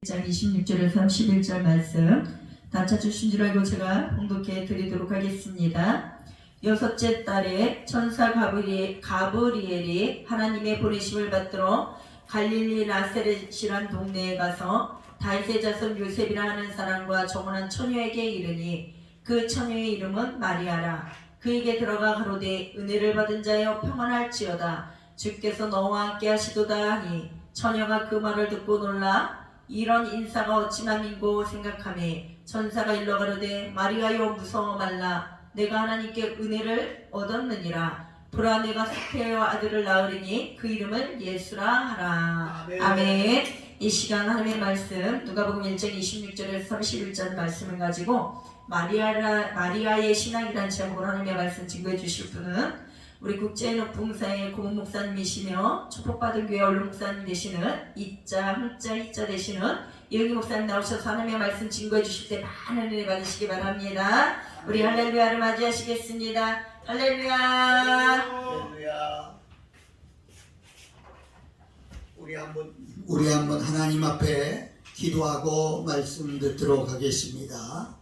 장 26절에서 31절 말씀 다 찾으신 줄 알고 제가 봉독해 드리도록 하겠습니다. 여섯째 달에 천사 가브리엘이 하나님의 보내심을 받들어 갈릴리 나사렛이란 동네에 가서 다윗의 자손 요셉이라 하는 사람과 정혼한 처녀에게 이르니 그 처녀의 이름은 마리아라. 그에게 들어가 가로되 은혜를 받은 자여 평안할지어다. 주께서 너와 함께 하시도다 하니 처녀가 그 말을 듣고 놀라 이런 인사가 어찌남인고 생각하매 천사가 일러 가로되 마리아여 무서워 말라. 내가 하나님께 은혜를 얻었느니라. 보라 내가 수태여 아들을 낳으리니 그 이름을 예수라 하라. 아멘. 아멘. 이 시간 하나님의 말씀 누가복음 1장 26절에서 31절 말씀을 가지고 마리아의 신앙이라는 제목으로 하나님의 말씀 증거해 주실 분은 우리 국제녹봉사의 고문 목사님이시며 축복받은 교회 언론 목사님 되시는 이자 흥자 희자 되시는 이영희 목사님 나오셔서 하나님의 말씀 증거해 주실 때 많은 은혜 받으시기 바랍니다. 우리 할렐루야를 맞이하시겠습니다. 할렐루야. 할렐루야. 우리 한번 하나님 앞에 기도하고 말씀 듣도록 하겠습니다.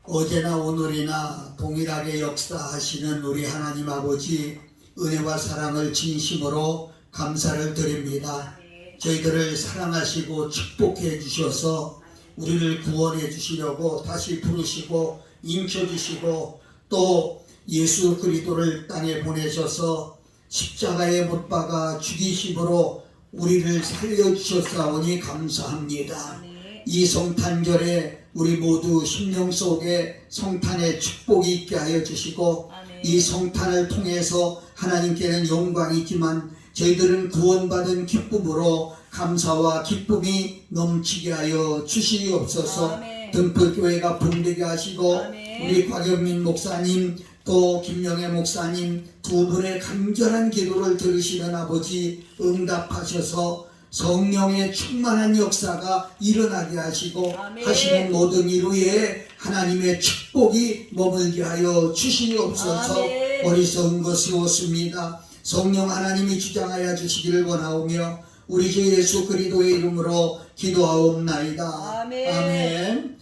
어제나 오늘이나 동일하게 역사하시는 우리 하나님 아버지 은혜와 사랑을 진심으로 감사를 드립니다. 저희들을 사랑하시고 축복해 주셔서 우리를 구원해 주시려고 다시 부르시고 인쳐주시고 또 예수 그리스도를 땅에 보내셔서 십자가에 못 박아 죽이심으로 우리를 살려주셨사오니 감사합니다. 이 성탄절에 우리 모두 심령 속에 성탄의 축복이 있게 하여 주시고 이 성탄을 통해서 하나님께는 영광이 있지만 저희들은 구원받은 기쁨으로 감사와 기쁨이 넘치게 하여 주시옵소서. 등불교회가 붕대게 하시고 우리 곽영민 목사님 또 김영애 목사님 두 분의 간절한 기도를 들으시는 아버지 응답하셔서 성령의 충만한 역사가 일어나게 하시고 하시는 모든 일 위에 하나님의 축복이 머물게 하여 주시옵소서. 어리석은 것이 없습니다. 성령 하나님이 주장하여 주시기를 원하오며 우리 주 예수 그리스도의 이름으로 기도하옵나이다. 아멘.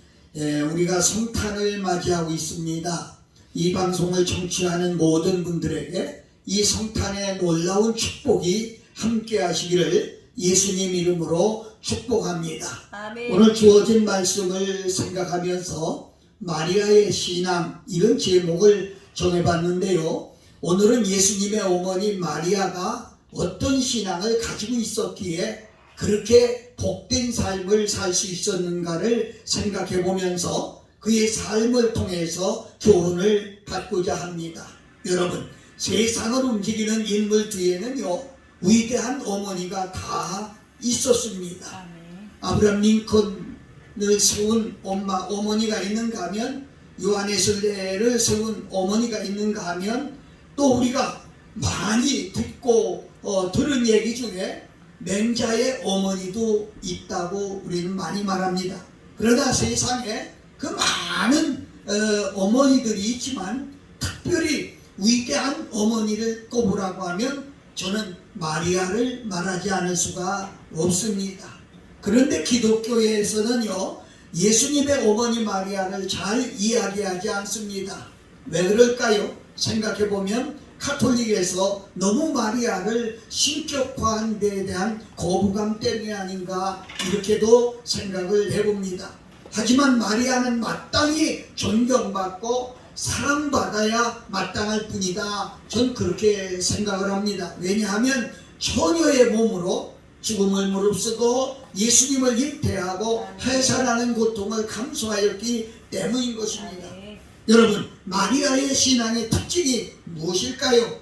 우리가 성탄을 맞이하고 있습니다. 이 방송을 청취하는 모든 분들에게 이 성탄의 놀라운 축복이 함께 하시기를 예수님 이름으로 축복합니다. 아멘. 오늘 주어진 말씀을 생각하면서 마리아의 신앙 이런 제목을 정해봤는데요. 오늘은 예수님의 어머니 마리아가 어떤 신앙을 가지고 있었기에 그렇게 복된 삶을 살 수 있었는가를 생각해 보면서 그의 삶을 통해서 교훈을 받고자 합니다. 여러분, 세상을 움직이는 인물 뒤에는요 위대한 어머니가 다 있었습니다. 아브라함 링컨을 세운 어머니가 있는가 하면 요한에슬레를 세운 어머니가 있는가 하면 또 우리가 많이 듣고 들은 얘기 중에 맹자의 어머니도 있다고 우리는 많이 말합니다. 그러나 세상에 그 많은 어머니들이 있지만 특별히 위대한 어머니를 꼽으라고 하면 저는 마리아를 말하지 않을 수가 없습니다. 그런데 기독교에서는요 예수님의 어머니 마리아를 잘 이야기하지 않습니다. 왜 그럴까요? 생각해보면 카톨릭에서 너무 마리아를 신격화한 데에 대한 거부감 때문이 아닌가 이렇게도 생각을 해봅니다. 하지만 마리아는 마땅히 존경받고 사랑받아야 마땅할 뿐이다. 전 그렇게 생각을 합니다. 왜냐하면 처녀의 몸으로 죽음을 무릅쓰고 예수님을 잉태하고 해산하는 고통을 감수하였기 때문인 것입니다. 여러분, 마리아의 신앙의 특징이 무엇일까요?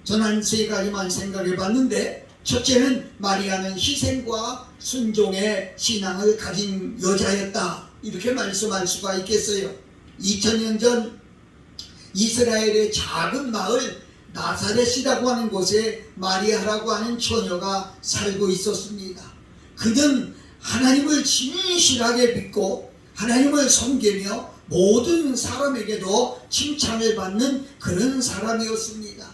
전 한 세 가지만 생각해 봤는데 첫째는 마리아는 희생과 순종의 신앙을 가진 여자였다. 이렇게 말씀할 수가 있겠어요. 2000년 전 이스라엘의 작은 마을 나사렛이라고 하는 곳에 마리아라고 하는 처녀가 살고 있었습니다. 그는 하나님을 진실하게 믿고 하나님을 섬기며 모든 사람에게도 칭찬을 받는 그런 사람이었습니다.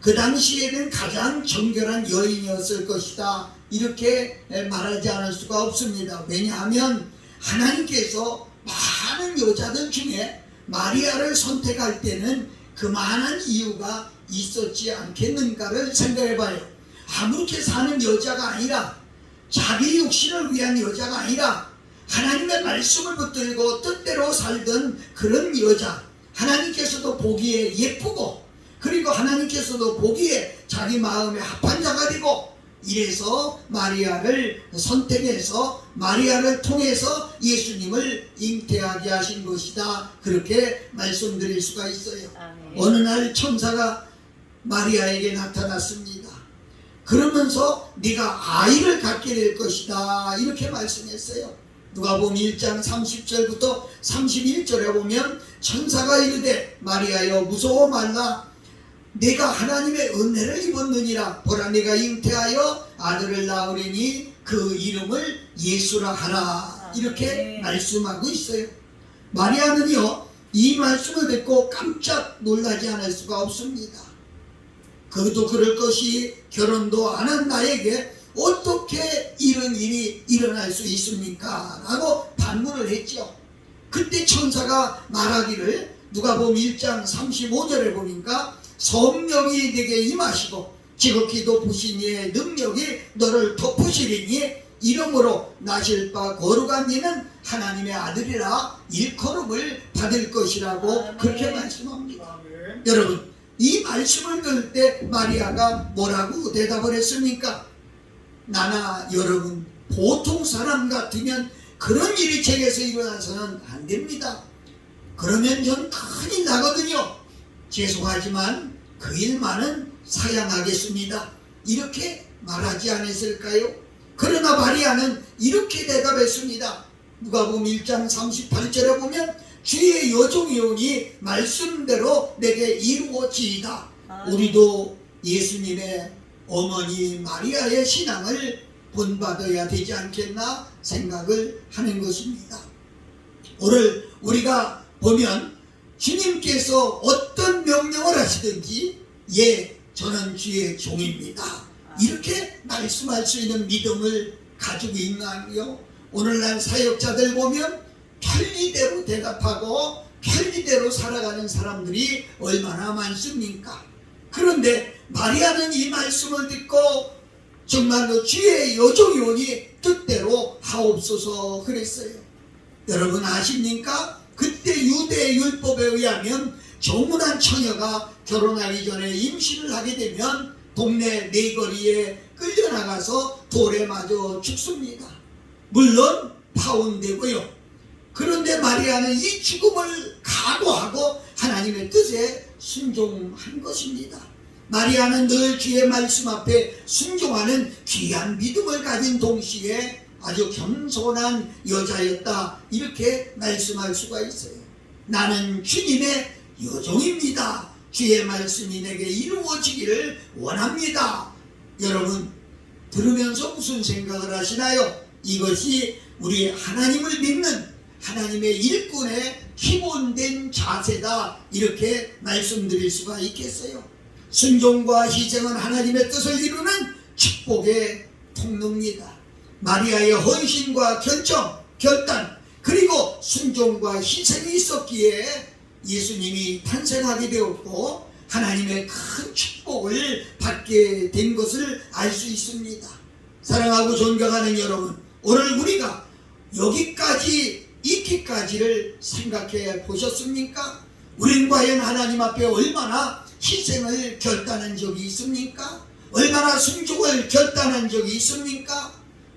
그 당시에는 가장 정결한 여인이었을 것이다 이렇게 말하지 않을 수가 없습니다. 왜냐하면 하나님께서 많은 여자들 중에 마리아를 선택할 때는 그만한 이유가 있었지 않겠는가를 생각해봐요. 아무렇게 사는 여자가 아니라, 자기 육신을 위한 여자가 아니라 하나님의 말씀을 붙들고 뜻대로 살던 그런 여자, 하나님께서도 보기에 예쁘고, 그리고 하나님께서도 보기에 자기 마음에 합한 자가 되고, 이래서 마리아를 선택해서 마리아를 통해서 예수님을 잉태하게 하신 것이다, 그렇게 말씀드릴 수가 있어요. 어느 날 천사가 마리아에게 나타났습니다. 그러면서 네가 아이를 갖게 될 것이다, 이렇게 말씀했어요. 누가복음 1장 30절부터 31절에 보면 천사가 이르되 마리아여 무서워 말라, 내가 하나님의 은혜를 입었느니라. 보라 내가 잉태하여 아들을 낳으리니 그 이름을 예수라 하라, 이렇게 말씀하고 있어요. 마리아는요 이 말씀을 듣고 깜짝 놀라지 않을 수가 없습니다. 그것도 그럴 것이 결혼도 안 한 나에게 어떻게 이런 일이 일어날 수 있습니까? 라고 반문을 했죠. 그때 천사가 말하기를, 누가복음 1장 35절에 보니까 성령이 네게 임하시고 지극히 높으신 이의 능력이 너를 덮으시리니 이름으로 나실 바 거룩한 이는 하나님의 아들이라 일컬음을 받을 것이라고 그렇게 말씀합니다. 여러분, 이 말씀을 들을 때 마리아가 뭐라고 대답을 했습니까? 나나 여러분 보통 사람 같으면 그런 일이 제게서 일어나서는 안 됩니다. 그러면 전 큰일 나거든요. 죄송하지만 그 일만은 사양하겠습니다, 이렇게 말하지 않았을까요? 그러나 마리아는 이렇게 대답했습니다. 누가복음 1장 38절에 보면 주의 여종이 오니 말씀대로 내게 이루어지이다. 우리도 예수님의 어머니 마리아의 신앙을 본받아야 되지 않겠나 생각을 하는 것입니다. 오늘 우리가 보면 주님께서 어떤 명령을 하시든지 예, 저는 주의 종입니다, 이렇게 말씀할 수 있는 믿음을 가지고 있나요? 오늘날 사역자들 보면 편리대로 대답하고 편리대로 살아가는 사람들이 얼마나 많습니까? 그런데 마리아는 이 말씀을 듣고 정말로 주의 여종이 오니 뜻대로 하옵소서 그랬어요. 여러분 아십니까? 그때 유대 율법에 의하면 정혼한 처녀가 결혼하기 전에 임신을 하게 되면 동네 네거리에 끌려나가서 돌에 맞아 죽습니다. 물론 파혼되고요. 그런데 마리아는 이 죽음을 각오하고 하나님의 뜻에 순종한 것입니다. 마리아는 늘 주의 말씀 앞에 순종하는 귀한 믿음을 가진 동시에 아주 겸손한 여자였다, 이렇게 말씀할 수가 있어요. 나는 주님의 여종입니다. 주의 말씀이 내게 이루어지기를 원합니다. 여러분 들으면서 무슨 생각을 하시나요? 이것이 우리 하나님을 믿는 하나님의 일꾼의 기본된 자세다, 이렇게 말씀드릴 수가 있겠어요. 순종과 희생은 하나님의 뜻을 이루는 축복의 통로입니다. 마리아의 헌신과 결단, 그리고 순종과 희생이 있었기에 예수님이 탄생하게 되었고 하나님의 큰 축복을 받게 된 것을 알 수 있습니다. 사랑하고 존경하는 여러분, 오늘 우리가 여기까지 있기까지를 생각해 보셨습니까? 우린 과연 하나님 앞에 얼마나 희생을 결단한 적이 있습니까? 얼마나 순종을 결단한 적이 있습니까?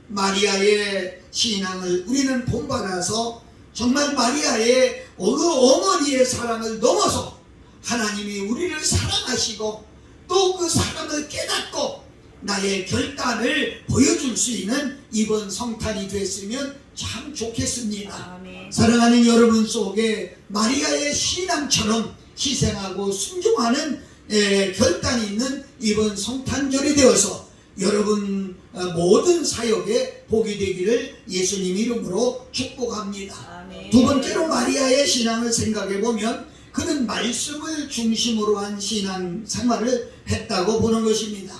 마리아의 신앙을 우리는 본받아서 정말 마리아의 어머니의 사랑을 넘어서 하나님이 우리를 사랑하시고 또 그 사랑을 깨닫고 나의 결단을 보여줄 수 있는 이번 성탄이 됐으면 참 좋겠습니다. 아멘. 사랑하는 여러분 속에 마리아의 신앙처럼 희생하고 순종하는 결단이 있는 이번 성탄절이 되어서 여러분 모든 사역에 복이 되기를 예수님 이름으로 축복합니다. 아멘. 두 번째로 마리아의 신앙을 생각해 보면 그는 말씀을 중심으로 한 신앙 생활을 했다고 보는 것입니다.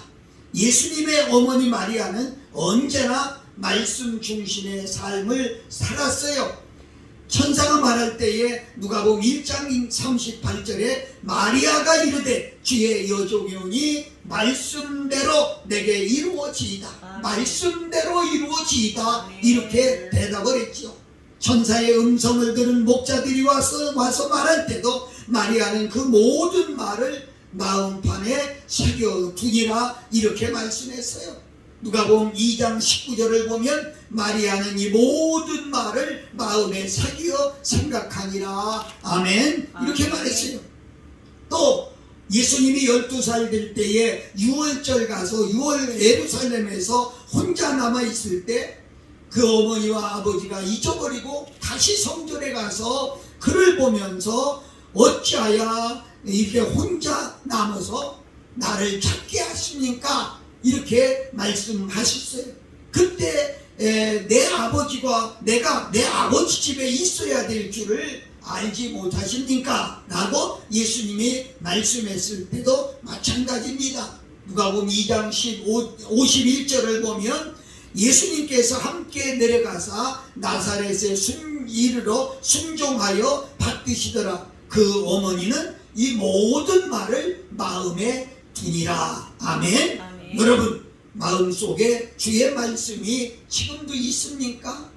예수님의 어머니 마리아는 언제나 말씀 중심의 삶을 살았어요. 천사가 말할 때에 누가복음 1장 38절에 마리아가 이르되 주의 여종이오니 말씀대로 내게 이루어지이다. 말씀대로 이루어지이다. 이렇게 대답을 했지요. 천사의 음성을 들은 목자들이 와서 말할 때도 마리아는 그 모든 말을 마음판에 새겨두니라 이렇게 말씀했어요. 누가복음 2장 19절을 보면 마리아는 이 모든 말을 마음에 새겨 생각하니라. 아멘. 이렇게 말했어요. 또 예수님이 12살 될 때에 6월절 가서 6월 예루살렘에서 혼자 남아있을 때 그 어머니와 아버지가 잊어버리고 다시 성전에 가서 그를 보면서 어찌하여 이렇게 혼자 남아서 나를 찾게 하십니까? 이렇게 말씀하셨어요. 그때 내 아버지가 내가 내 아버지 집에 있어야 될 줄을 알지 못하십니까? 라고 예수님이 말씀했을 때도 마찬가지입니다. 누가복음 2장 51절을 보면 예수님께서 함께 내려가사 나사렛에 이르러 순종하여 받드시더라. 그 어머니는 이 모든 말을 마음에 두니라. 아멘. 아멘. 여러분 마음속에 주의 말씀이 지금도 있습니까?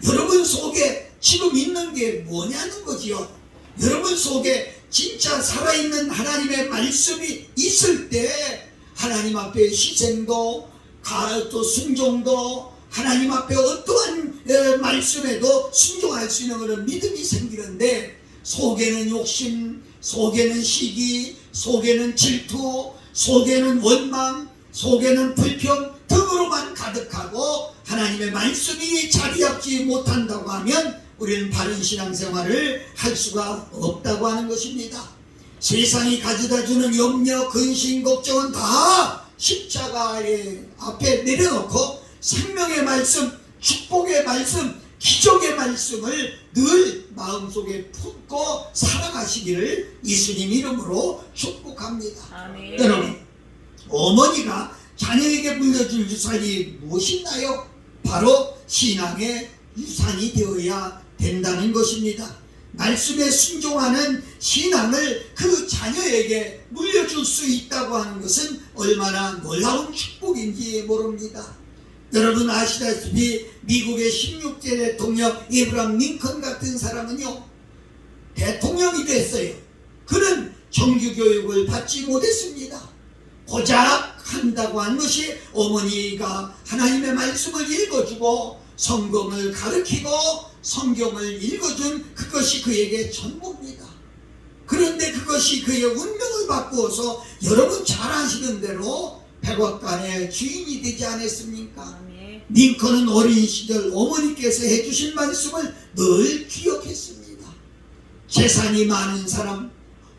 여러분 속에 지금 있는 게 뭐냐는 거지요. 여러분 속에 진짜 살아있는 하나님의 말씀이 있을 때 하나님 앞에 희생도 또 순종도 하나님 앞에 어떠한 말씀에도 순종할 수 있는 그런 믿음이 생기는데 속에는 욕심, 속에는 시기, 속에는 질투, 속에는 원망, 속에는 불평 등으로만 가득하고 하나님의 말씀이 자리 잡지 못한다고 하면 우리는 바른 신앙생활을 할 수가 없다고 하는 것입니다. 세상이 가져다주는 염려, 근심, 걱정은 다 십자가의 앞에 내려놓고 생명의 말씀, 축복의 말씀, 기적의 말씀을 늘 마음속에 품고 살아가시기를 예수님 이름으로 축복합니다. 아멘. 여러분, 어머니가 자녀에게 물려줄 유산이 무엇이나요? 바로 신앙의 유산이 되어야 된다는 것입니다. 말씀에 순종하는 신앙을 그 자녀에게 물려줄 수 있다고 하는 것은 얼마나 놀라운 축복인지 모릅니다. 여러분 아시다시피 미국의 16대 대통령 에브라함 링컨 같은 사람은요 대통령이 됐어요. 그는 정규교육을 받지 못했습니다. 고작 한다고 한 것이 어머니가 하나님의 말씀을 읽어주고 성경을 가르치고 성경을 읽어준 그것이 그에게 전부입니다. 그런데 그것이 그의 운명을 바꾸어서 여러분 잘 아시는 대로 백악관의 주인이 되지 않았습니까? 아멘. 링컨은 어린 시절 어머니께서 해주신 말씀을 늘 기억했습니다. 재산이 많은 사람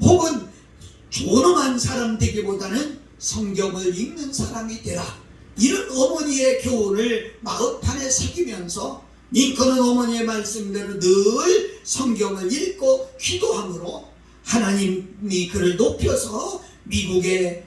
혹은 존엄한 사람 되기보다는 성경을 읽는 사람이 되라. 이런 어머니의 교훈을 마음판에 새기면서 링컨은 어머니의 말씀대로 늘 성경을 읽고 기도함으로 하나님이 그를 높여서 미국의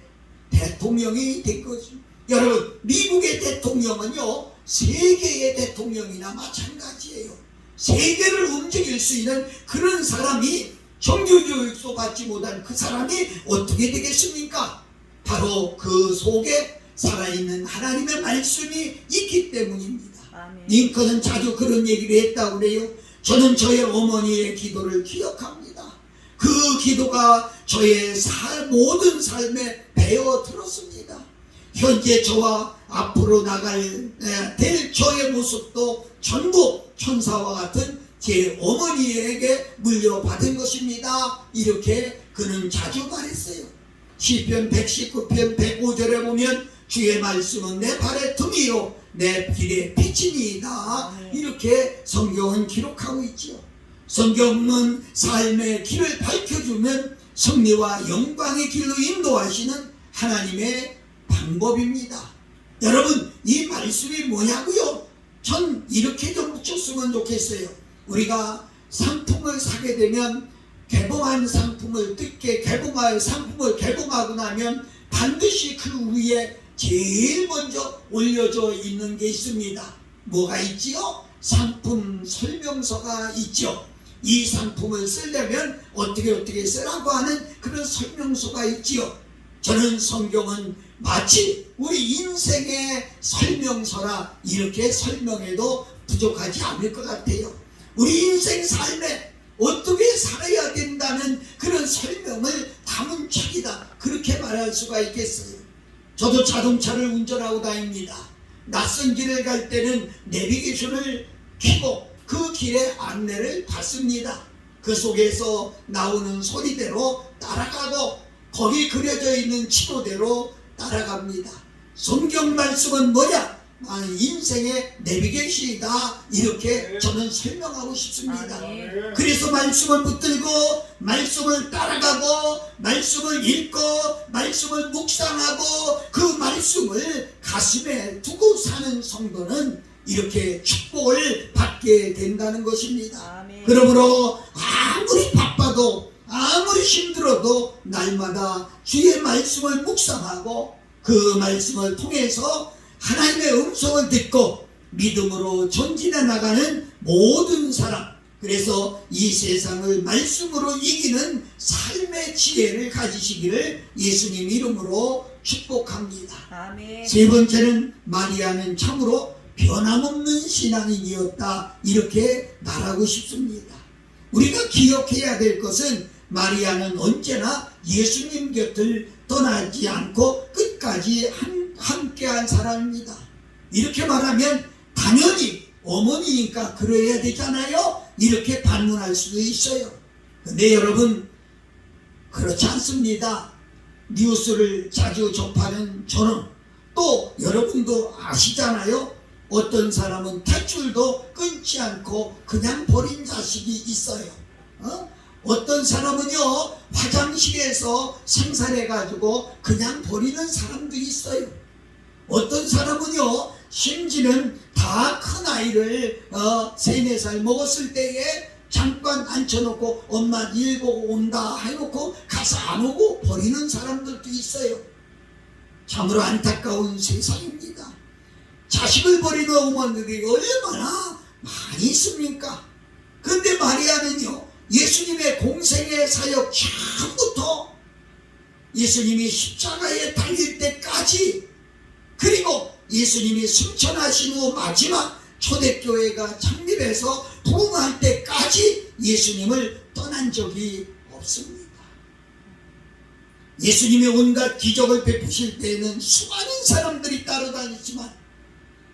대통령이 된 거죠. 여러분 미국의 대통령은요 세계의 대통령이나 마찬가지예요. 세계를 움직일 수 있는 그런 사람이 정규교육도 받지 못한 그 사람이 어떻게 되겠습니까? 바로 그 속에 살아있는 하나님의 말씀이 있기 때문입니다. 아멘. 링컨은 자주 그런 얘기를 했다고 그래요. 저는 저의 어머니의 기도를 기억합니다. 그 기도가 저의 모든 삶에 배어 들었습니다. 현재 저와 앞으로 될 저의 모습도 전부 천사와 같은 제 어머니에게 물려받은 것입니다. 이렇게 그는 자주 말했어요. 시편 119편 105절에 보면 주의 말씀은 내 발의 등이요 내 길의 빛이니이다. 이렇게 성경은 기록하고 있지요. 성경은 삶의 길을 밝혀주면 승리와 영광의 길로 인도하시는 하나님의 방법입니다. 여러분 이 말씀이 뭐냐고요? 전 이렇게 좀 붙였으면 좋겠어요. 우리가 상품을 사게 되면 개봉한 상품을 뜯게 상품을 개봉하고 나면 반드시 그 위에 제일 먼저 올려져 있는 게 있습니다. 뭐가 있지요? 상품 설명서가 있죠. 이 상품을 쓰려면 어떻게 쓰라고 하는 그런 설명서가 있지요. 저는 성경은 마치 우리 인생의 설명서라 이렇게 설명해도 부족하지 않을 것 같아요. 우리 인생 삶에 어떻게 살아야 된다는 그런 설명을 담은 책이다, 그렇게 말할 수가 있겠어요. 저도 자동차를 운전하고 다닙니다. 낯선 길을 갈 때는 내비게이션을 켜고 그 길의 안내를 받습니다. 그 속에서 나오는 소리대로 따라가고 거기 그려져 있는 지도대로 따라갑니다. 성경 말씀은 뭐냐? 인생의 내비게이션이다, 이렇게 저는 설명하고 싶습니다. 그래서 말씀을 붙들고 말씀을 따라가고 말씀을 읽고 말씀을 묵상하고 그 말씀을 가슴에 두고 사는 성도는 이렇게 축복을 받게 된다는 것입니다. 아멘. 그러므로 아무리 바빠도 아무리 힘들어도 날마다 주의 말씀을 묵상하고 그 말씀을 통해서 하나님의 음성을 듣고 믿음으로 전진해 나가는 모든 사람, 그래서 이 세상을 말씀으로 이기는 삶의 지혜를 가지시기를 예수님 이름으로 축복합니다. 아멘. 세 번째는 마리아는 참으로 변함없는 신앙인이었다, 이렇게 말하고 싶습니다. 우리가 기억해야 될 것은 마리아는 언제나 예수님 곁을 떠나지 않고 끝까지 함께한 사람입니다. 이렇게 말하면 당연히 어머니니까 그래야 되잖아요, 이렇게 반문할 수도 있어요. 근데 여러분, 그렇지 않습니다. 뉴스를 자주 접하는 저는, 또 여러분도 아시잖아요. 어떤 사람은 탯줄도 끊지 않고 그냥 버린 자식이 있어요. 어떤 사람은요, 화장실에서 생산해가지고 그냥 버리는 사람도 있어요. 어떤 사람은요, 심지어는 다 큰 아이를 3, 4살 먹었을 때에 잠깐 앉혀놓고 엄마 일 보고 온다 해놓고 가서 안 오고 버리는 사람들도 있어요. 참으로 안타까운 세상입니다. 자식을 버리는 어머니들이 얼마나 많이 있습니까? 근데 마리아는요, 예수님의 공생의 사역 처음부터 예수님이 십자가에 달릴 때까지, 그리고 예수님이 승천하신 후 마지막 초대교회가 창립해서 부흥할 때까지 예수님을 떠난 적이 없습니다. 예수님이 온갖 기적을 베푸실 때에는 수많은 사람들이 따라다녔지만,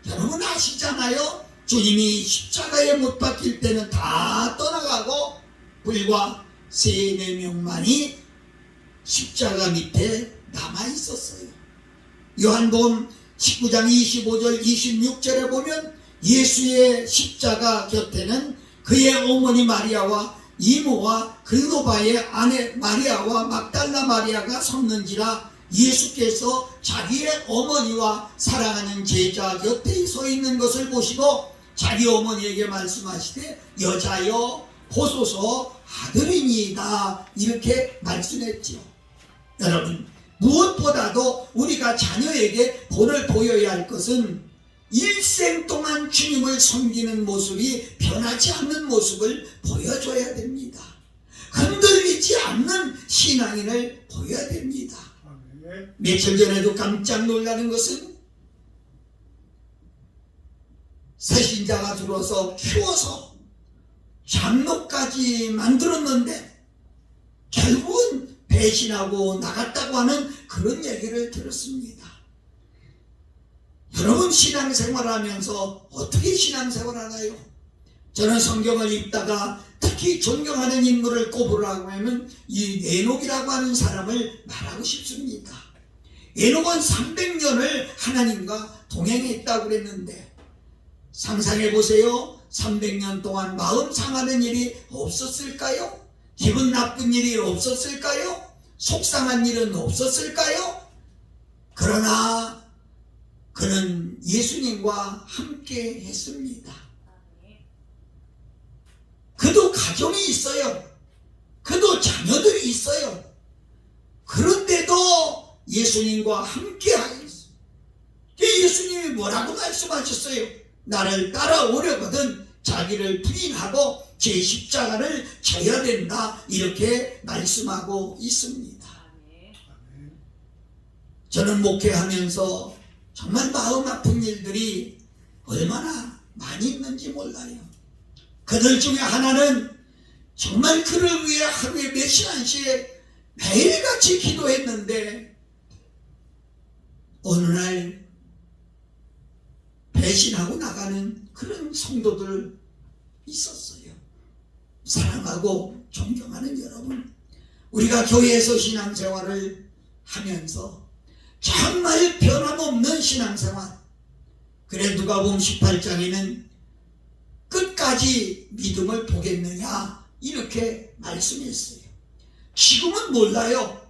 여러분 아시잖아요. 주님이 십자가에 못 박힐 때는 다 떠나가고 불과 3, 4명만이 십자가 밑에 남아 있었어요. 요한복음 19장 25절 26절에 보면 예수의 십자가 곁에는 그의 어머니 마리아와 이모와 글로바의 아내 마리아와 막달라 마리아가 섰는지라, 예수께서 자기의 어머니와 사랑하는 제자 곁에 서 있는 것을 보시고 자기 어머니에게 말씀하시되 여자여 보소서 아들이니이다, 이렇게 말씀했지요. 여러분, 무엇보다도 우리가 자녀에게 본을 보여야 할 것은 일생 동안 주님을 섬기는 모습이 변하지 않는 모습을 보여줘야 됩니다. 흔들리지 않는 신앙인을 보여야 됩니다. 며칠 전에도 깜짝 놀라는 것은 새신자가 들어서 키워서 장로까지 만들었는데 결국은 배신하고 나갔다고 하는 그런 얘기를 들었습니다. 여러분, 신앙생활하면서 어떻게 신앙생활하나요? 저는 성경을 읽다가 특히 존경하는 인물을 꼽으라고 하면 이 에녹이라고 하는 사람을 말하고 싶습니다. 에녹은 300년을 하나님과 동행했다고 그랬는데, 상상해 보세요. 300년 동안 마음 상하는 일이 없었을까요? 기분 나쁜 일이 없었을까요? 속상한 일은 없었을까요? 그러나 그는 예수님과 함께 했습니다. 그도 가정이 있어요. 그도 자녀들이 있어요. 그런데도 예수님과 함께 하였어요. 뭐라고 말씀하셨어요? 나를 따라오려거든 자기를 부인하고 제 십자가를 져야 된다, 이렇게 말씀하고 있습니다. 저는 목회하면서 정말 마음 아픈 일들이 얼마나 많이 있는지 몰라요. 그들 중에 하나는 정말 그를 위해 하루에 몇 시간씩 매일같이 기도했는데 어느 날 배신하고 나가는 그런 성도들 있었어요. 사랑하고 존경하는 여러분, 우리가 교회에서 신앙생활을 하면서 정말 변함없는 신앙생활, 그래 누가복음 18장에는 끝까지 믿음을 보겠느냐 이렇게 말씀했어요. 지금은 몰라요.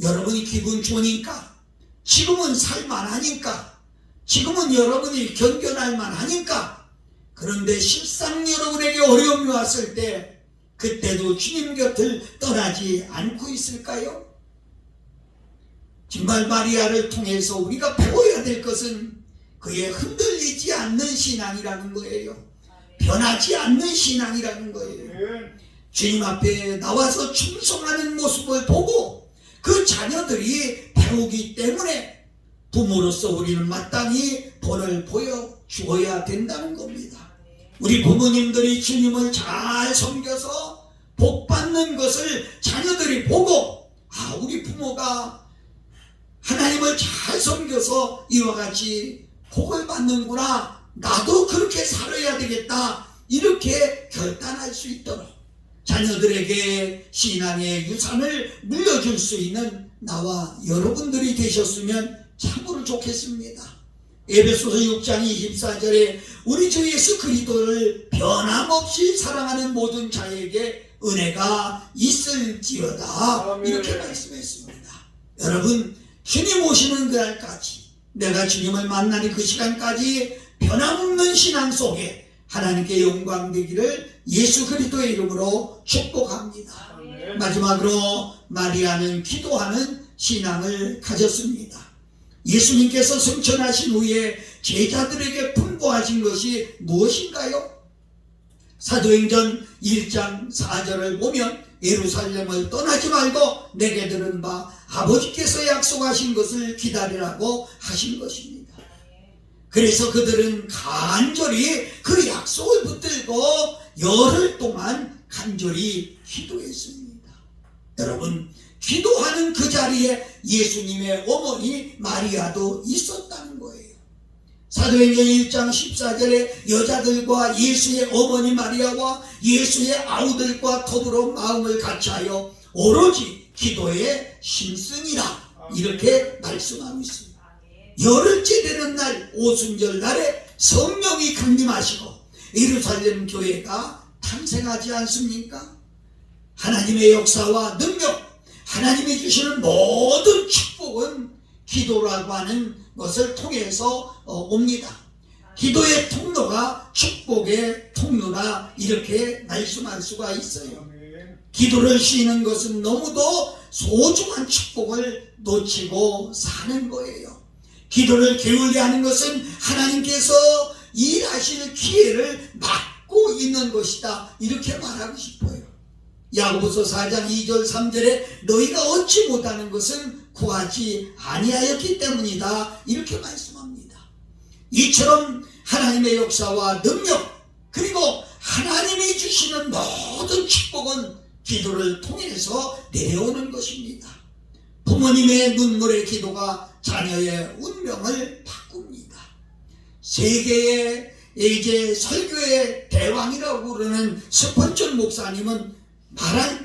여러분이 기분 좋으니까, 지금은 살만하니까, 지금은 여러분이 견뎌날 만하니까. 그런데 실상 여러분에게 어려움이 왔을 때 그때도 주님 곁을 떠나지 않고 있을까요? 정말 마리아를 통해서 우리가 배워야 될 것은 그의 흔들리지 않는 신앙이라는 거예요. 변하지 않는 신앙이라는 거예요. 주님 앞에 나와서 충성하는 모습을 보고 그 자녀들이 배우기 때문에 부모로서 우리는 마땅히 본을 보여주어야 된다는 겁니다. 우리 부모님들이 주님을 잘 섬겨서 복 받는 것을 자녀들이 보고, 아, 우리 부모가 하나님을 잘 섬겨서 이와 같이 복을 받는구나, 나도 그렇게 살아야 되겠다, 이렇게 결단할 수 있도록 자녀들에게 신앙의 유산을 물려줄 수 있는 나와 여러분들이 되셨으면 참으로 좋겠습니다. 에베소서 6장 24절에 우리 주 예수 그리스도를 변함없이 사랑하는 모든 자에게 은혜가 있을지어다, 아멘. 이렇게 말씀했습니다. 여러분, 주님 오시는 그날까지, 내가 주님을 만나는 그 시간까지 변함없는 신앙 속에 하나님께 영광 되기를 예수 그리스도의 이름으로 축복합니다. 아멘. 마지막으로 마리아는 기도하는 신앙을 가졌습니다. 예수님께서 승천하신 후에 제자들에게 분부하신 것이 무엇인가요? 사도행전 1장 4절을 보면 예루살렘을 떠나지 말고 내게 들은 바 아버지께서 약속하신 것을 기다리라고 하신 것입니다. 그래서 그들은 간절히 그 약속을 붙들고 열흘 동안 간절히 기도했습니다. 여러분, 기도하는 그 자리에 예수님의 어머니 마리아도 있었다는 거예요. 사도행전 1장 14절에 여자들과 예수의 어머니 마리아와 예수의 아우들과 더불어 마음을 같이하여 오로지 기도에 힘쓰니라, 이렇게 말씀하고 있습니다. 열흘째 되는 날 오순절 날에 성령이 강림하시고 예루살렘 교회가 탄생하지 않습니까? 하나님의 역사와 능력, 하나님이 주시는 모든 축복은 기도라고 하는 것을 통해서 옵니다. 기도의 통로가 축복의 통로라, 이렇게 말씀할 수가 있어요. 기도를 쉬는 것은 너무도 소중한 축복을 놓치고 사는 거예요. 기도를 게을리 하는 것은 하나님께서 일하실 기회를 막고 있는 것이다, 이렇게 말하고 싶어요. 야고보서 4장 2절 3절에 너희가 얻지 못하는 것은 구하지 아니하였기 때문이다, 이렇게 말씀합니다. 이처럼 하나님의 역사와 능력, 그리고 하나님이 주시는 모든 축복은 기도를 통해서 내려오는 것입니다. 부모님의 눈물의 기도가 자녀의 운명을 바꿉니다. 세계의 이제 설교의 대왕이라고 부르는 스펀전 목사님은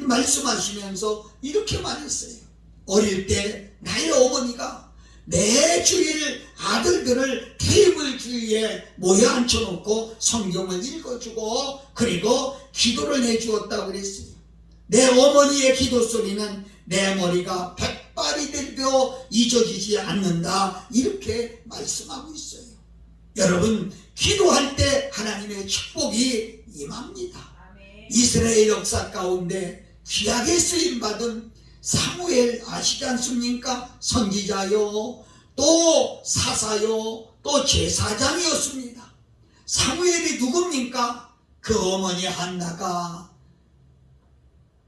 말씀하시면서 이렇게 말했어요. 어릴 때 나의 어머니가 매주일 아들들을 테이블 주위에 모여 앉혀놓고 성경을 읽어주고 그리고 기도를 해주었다고 그랬어요. 내 어머니의 기도 소리는 내 머리가 백발이 돼도 잊어지지 않는다, 이렇게 말씀하고 있어요. 여러분, 기도할 때 하나님의 축복이 임합니다. 이스라엘 역사 가운데 귀하게 쓰임받은 사무엘 아시지 않습니까? 선지자요, 또 사사요, 또 제사장이었습니다. 사무엘이 누굽니까? 그 어머니 한나가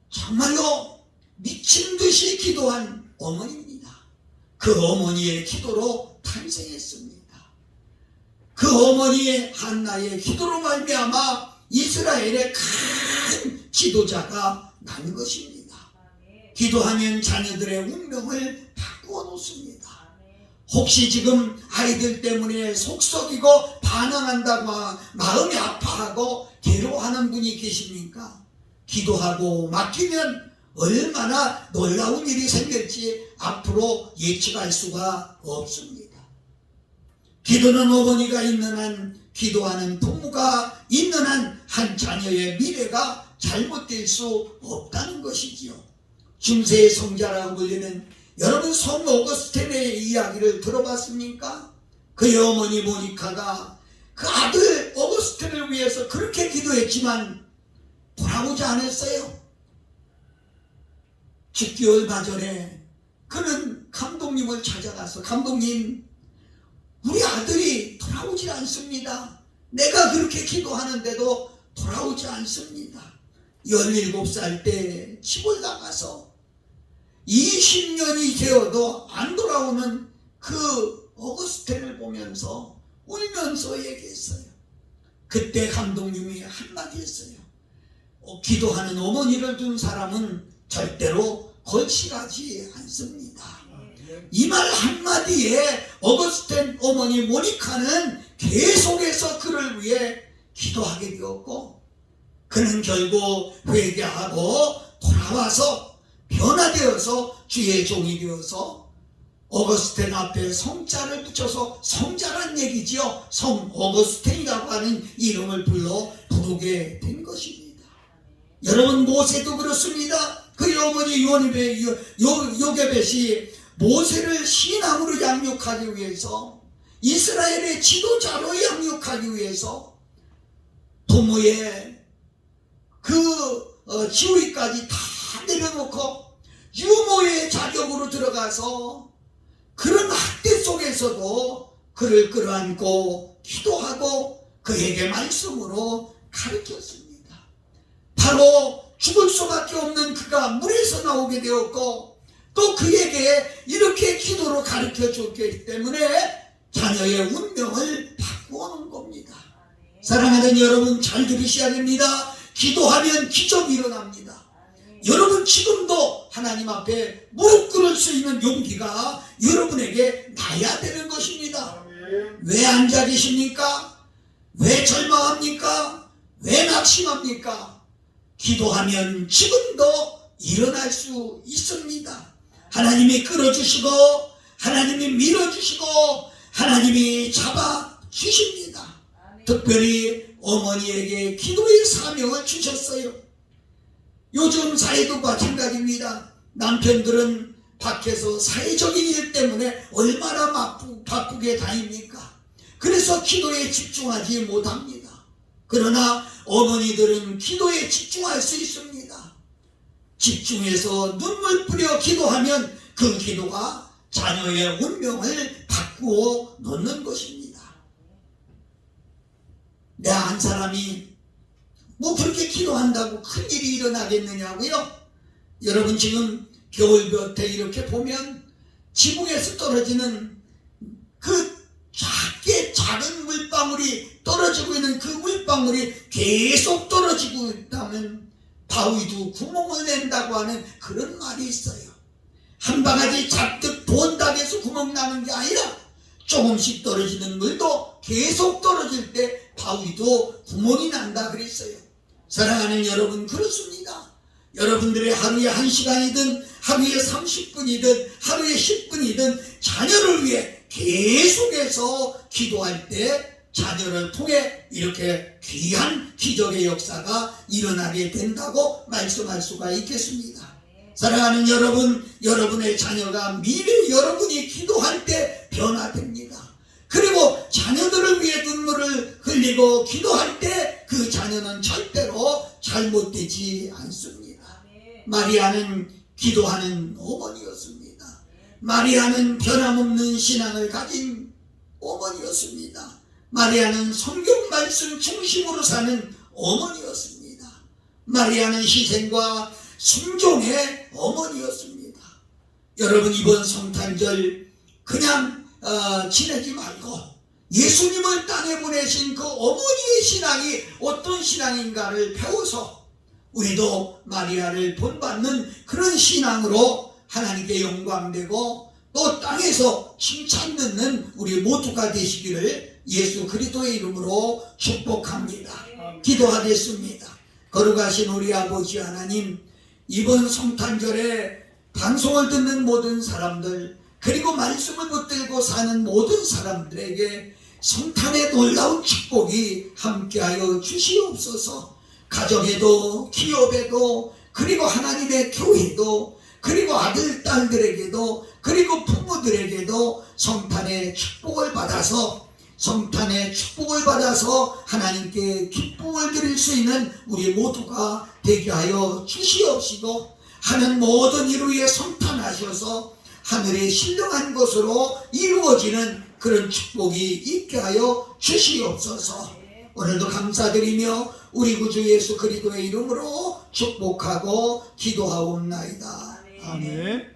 정말로 미친 듯이 기도한 어머니입니다. 그 어머니의 기도로 탄생했습니다. 그 어머니의 한나의 기도로 말미암아 이스라엘의 큰 지도자가 난 것입니다. 기도하면 자녀들의 운명을 바꾸어 놓습니다. 혹시 지금 아이들 때문에 속썩이고 반항한다고 마음이 아파하고 괴로워하는 분이 계십니까? 기도하고 맡기면 얼마나 놀라운 일이 생길지 앞으로 예측할 수가 없습니다. 기도는 어머니가 있는 한, 기도하는 부모가 있는 한, 한 자녀의 미래가 잘못될 수 없다는 것이지요. 중세의 성자라고 불리는, 여러분 성 오거스틴의 이야기를 들어봤습니까? 그의 어머니 모니카가 그 아들 오거스틴을 위해서 그렇게 기도했지만 돌아오지 않았어요. 죽기 얼마 전에 그는 감독님을 찾아가서, 감독님, 우리 아들이 돌아오질 않습니다. 내가 그렇게 기도하는데도 돌아오지 않습니다. 17살 때 집을 나가서 20년이 되어도 안 돌아오는 그 오거스틴을 보면서 울면서 얘기했어요. 그때 감독님이 한마디 했어요. 기도하는 어머니를 둔 사람은 절대로 걸치가지 않습니다. 이 말 한마디에 오거스틴 어머니 모니카는 계속해서 그를 위해 기도하게 되었고, 그는 결국 회개하고 돌아와서 변화되어서 주의 종이 되어서 오거스틴 앞에 성자를 붙여서, 성자란 얘기지요, 성 오거스틴이라고 하는 이름을 부르게 된 것입니다. 여러분, 모세도 그렇습니다. 그의 어머니 요게벳이 모세를 신앙으로 양육하기 위해서, 이스라엘의 지도자로 양육하기 위해서 부모의 그 지위까지 다 내려놓고 유모의 자격으로 들어가서 그런 학대 속에서도 그를 끌어안고 기도하고 그에게 말씀으로 가르쳤습니다. 바로 죽을 수밖에 없는 그가 물에서 나오게 되었고, 또 그에게 이렇게 기도로 가르쳐 줬기 때문에 자녀의 운명을 바꾸어 놓은 겁니다. 사랑하는 여러분, 잘 들으셔야 됩니다. 기도하면 기적이 일어납니다. 여러분, 지금도 하나님 앞에 무릎 꿇을 수 있는 용기가 여러분에게 나야 되는 것입니다. 왜 앉아 계십니까? 왜 절망합니까? 왜 낙심합니까? 기도하면 지금도 일어날 수 있습니다. 하나님이 끌어주시고, 하나님이 밀어주시고, 하나님이 잡아주십니다. 특별히 어머니에게 기도의 사명을 주셨어요. 요즘 사회도 마찬가지입니다. 남편들은 밖에서 사회적인 일 때문에 얼마나 바쁘게 다닙니까? 그래서 기도에 집중하지 못합니다. 그러나 어머니들은 기도에 집중할 수 있습니다. 집중해서 눈물 뿌려 기도하면 그 기도가 자녀의 운명을 바꾸어 놓는 것입니다. 내 한 사람이 뭐 그렇게 기도한다고 큰일이 일어나겠느냐고요? 여러분, 지금 겨울볕에 이렇게 보면 지붕에서 떨어지는 그 작은 물방울이 떨어지고 있는 그 물방울이 계속 떨어지고 있다면 바위도 구멍을 낸다고 하는 그런 말이 있어요. 한 바가지 잡듯 본닥에서 구멍 나는 게 아니라 조금씩 떨어지는 물도 계속 떨어질 때 바위도 구멍이 난다 그랬어요. 사랑하는 여러분, 그렇습니다. 여러분들의 하루에 1시간이든 하루에 30분이든 하루에 10분이든 자녀를 위해 계속해서 기도할 때 자녀를 통해 이렇게 귀한 기적의 역사가 일어나게 된다고 말씀할 수가 있겠습니다. 사랑하는 여러분, 여러분의 자녀가 미래 여러분이 기도할 때 변화됩니다. 그리고 자녀들을 위해 눈물을 흘리고 기도할 때 그 자녀는 절대로 잘못되지 않습니다. 마리아는 기도하는 어머니였습니다. 마리아는 변함없는 신앙을 가진 어머니였습니다. 마리아는 성경 말씀 중심으로 사는 어머니였습니다. 마리아는 희생과 순종의 어머니였습니다. 여러분, 이번 성탄절 그냥 지내지 말고 예수님을 땅에 보내신 그 어머니의 신앙이 어떤 신앙인가를 배워서 우리도 마리아를 본받는 그런 신앙으로 하나님께 영광되고 또 땅에서 칭찬 듣는 우리 모두가 되시기를 예수 그리스도의 이름으로 축복합니다. 기도하겠습니다. 거룩하신 우리 아버지 하나님, 이번 성탄절에 방송을 듣는 모든 사람들, 그리고 말씀을 붙들고 사는 모든 사람들에게 성탄의 놀라운 축복이 함께하여 주시옵소서. 가정에도 기업에도 그리고 하나님의 교회도 그리고 아들 딸들에게도 그리고 부모들에게도 성탄의 축복을 받아서 하나님께 기쁨을 드릴 수 있는 우리 모두가 되게 하여 주시옵시고, 하는 모든 일 위에 성탄하셔서 하늘의 신령한 것으로 이루어지는 그런 축복이 있게 하여 주시옵소서. 오늘도 감사드리며 우리 구주 예수 그리스도의 이름으로 축복하고 기도하옵나이다. 아멘.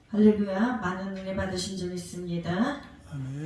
할렐루야. 많은 은혜 받으신 줄 믿습니다. 아멘.